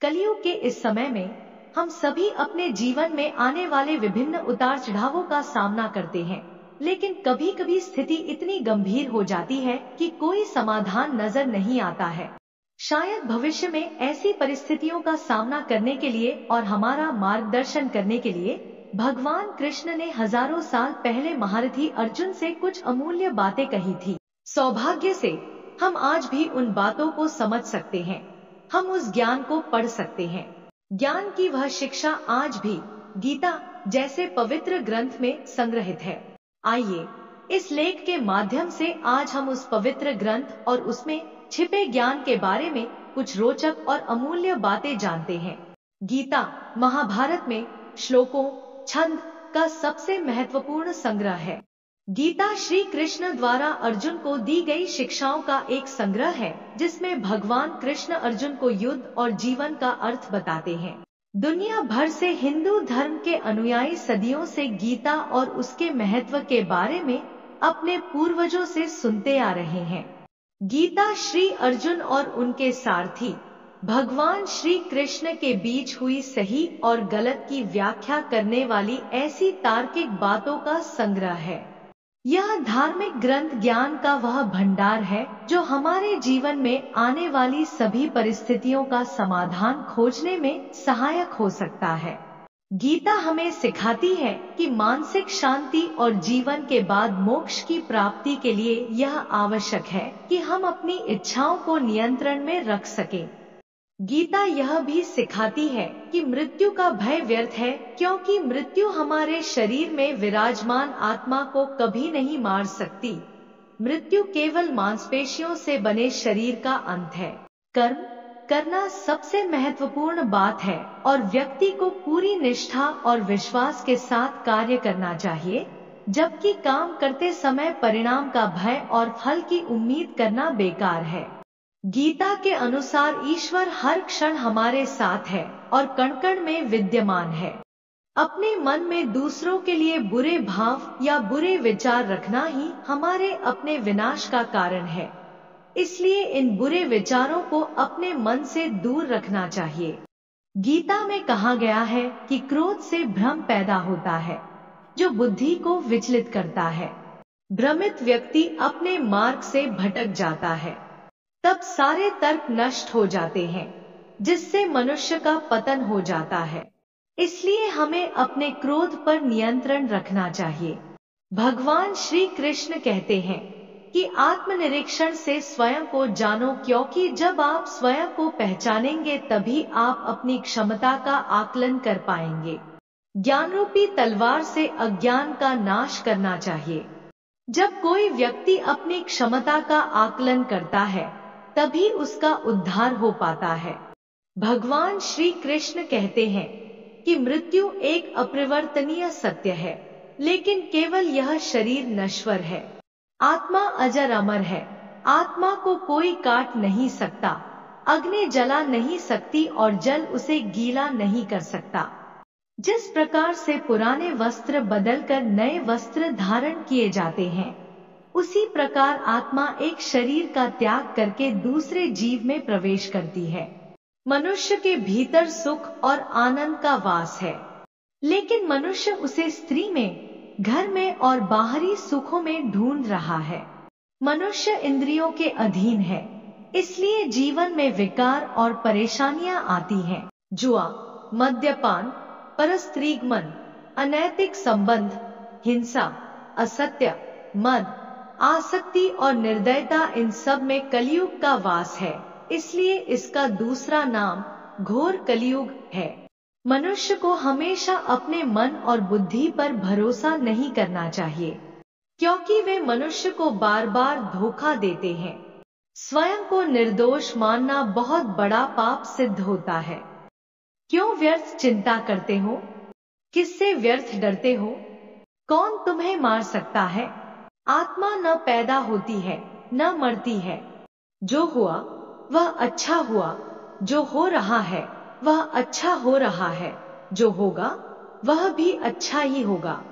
कलयुग के इस समय में हम सभी अपने जीवन में आने वाले विभिन्न उतार चढ़ावों का सामना करते हैं, लेकिन कभी कभी स्थिति इतनी गंभीर हो जाती है कि कोई समाधान नजर नहीं आता है। शायद भविष्य में ऐसी परिस्थितियों का सामना करने के लिए और हमारा मार्गदर्शन करने के लिए भगवान कृष्ण ने हजारों साल पहले महारथी अर्जुन से कुछ अमूल्य बातें कही थी। सौभाग्य से हम आज भी उन बातों को समझ सकते हैं, हम उस ज्ञान को पढ़ सकते हैं। ज्ञान की वह शिक्षा आज भी गीता जैसे पवित्र ग्रंथ में संग्रहित है। आइए इस लेख के माध्यम से आज हम उस पवित्र ग्रंथ और उसमें छिपे ज्ञान के बारे में कुछ रोचक और अमूल्य बातें जानते हैं। गीता महाभारत में श्लोकों, छंद का सबसे महत्वपूर्ण संग्रह है। गीता श्री कृष्ण द्वारा अर्जुन को दी गई शिक्षाओं का एक संग्रह है, जिसमें भगवान कृष्ण अर्जुन को युद्ध और जीवन का अर्थ बताते हैं। दुनिया भर से हिंदू धर्म के अनुयायी सदियों से गीता और उसके महत्व के बारे में अपने पूर्वजों से सुनते आ रहे हैं। गीता श्री अर्जुन और उनके सारथी भगवान श्री कृष्ण के बीच हुई सही और गलत की व्याख्या करने वाली ऐसी तार्किक बातों का संग्रह है। यह धार्मिक ग्रंथ ज्ञान का वह भंडार है जो हमारे जीवन में आने वाली सभी परिस्थितियों का समाधान खोजने में सहायक हो सकता है। गीता हमें सिखाती है कि मानसिक शांति और जीवन के बाद मोक्ष की प्राप्ति के लिए यह आवश्यक है कि हम अपनी इच्छाओं को नियंत्रण में रख सकें। गीता यह भी सिखाती है कि मृत्यु का भय व्यर्थ है, क्योंकि मृत्यु हमारे शरीर में विराजमान आत्मा को कभी नहीं मार सकती। मृत्यु केवल मांसपेशियों से बने शरीर का अंत है। कर्म करना सबसे महत्वपूर्ण बात है और व्यक्ति को पूरी निष्ठा और विश्वास के साथ कार्य करना चाहिए, जबकि काम करते समय परिणाम का भय और फल की उम्मीद करना बेकार है। गीता के अनुसार ईश्वर हर क्षण हमारे साथ है और कण कण में विद्यमान है। अपने मन में दूसरों के लिए बुरे भाव या बुरे विचार रखना ही हमारे अपने विनाश का कारण है। इसलिए इन बुरे विचारों को अपने मन से दूर रखना चाहिए। गीता में कहा गया है कि क्रोध से भ्रम पैदा होता है, जो बुद्धि को विचलित करता है। भ्रमित व्यक्ति अपने मार्ग से भटक जाता है, तब सारे तर्क नष्ट हो जाते हैं, जिससे मनुष्य का पतन हो जाता है। इसलिए हमें अपने क्रोध पर नियंत्रण रखना चाहिए। भगवान श्री कृष्ण कहते हैं कि आत्मनिरीक्षण से स्वयं को जानो, क्योंकि जब आप स्वयं को पहचानेंगे तभी आप अपनी क्षमता का आकलन कर पाएंगे। ज्ञान रूपी तलवार से अज्ञान का नाश करना चाहिए। जब कोई व्यक्ति अपनी क्षमता का आकलन करता है, तभी उसका उद्धार हो पाता है। भगवान श्री कृष्ण कहते हैं कि मृत्यु एक अपरिवर्तनीय सत्य है, लेकिन केवल यह शरीर नश्वर है। आत्मा अजर अमर है। आत्मा को कोई काट नहीं सकता, अग्नि जला नहीं सकती और जल उसे गीला नहीं कर सकता। जिस प्रकार से पुराने वस्त्र बदलकर नए वस्त्र धारण किए जाते हैं, उसी प्रकार आत्मा एक शरीर का त्याग करके दूसरे जीव में प्रवेश करती है। मनुष्य के भीतर सुख और आनंद का वास है, लेकिन मनुष्य उसे स्त्री में, घर में और बाहरी सुखों में ढूंढ रहा है। मनुष्य इंद्रियों के अधीन है, इसलिए जीवन में विकार और परेशानियां आती हैं। जुआ, मद्यपान, परस्त्रीगमन, अनैतिक संबंध, हिंसा, असत्य, मद, आसक्ति और निर्दयता, इन सब में कलयुग का वास है। इसलिए इसका दूसरा नाम घोर कलयुग है। मनुष्य को हमेशा अपने मन और बुद्धि पर भरोसा नहीं करना चाहिए, क्योंकि वे मनुष्य को बार बार धोखा देते हैं। स्वयं को निर्दोष मानना बहुत बड़ा पाप सिद्ध होता है। क्यों व्यर्थ चिंता करते हो? किससे व्यर्थ डरते हो? कौन तुम्हें मार सकता है? आत्मा न पैदा होती है न मरती है। जो हुआ वह अच्छा हुआ, जो हो रहा है वह अच्छा हो रहा है, जो होगा वह भी अच्छा ही होगा।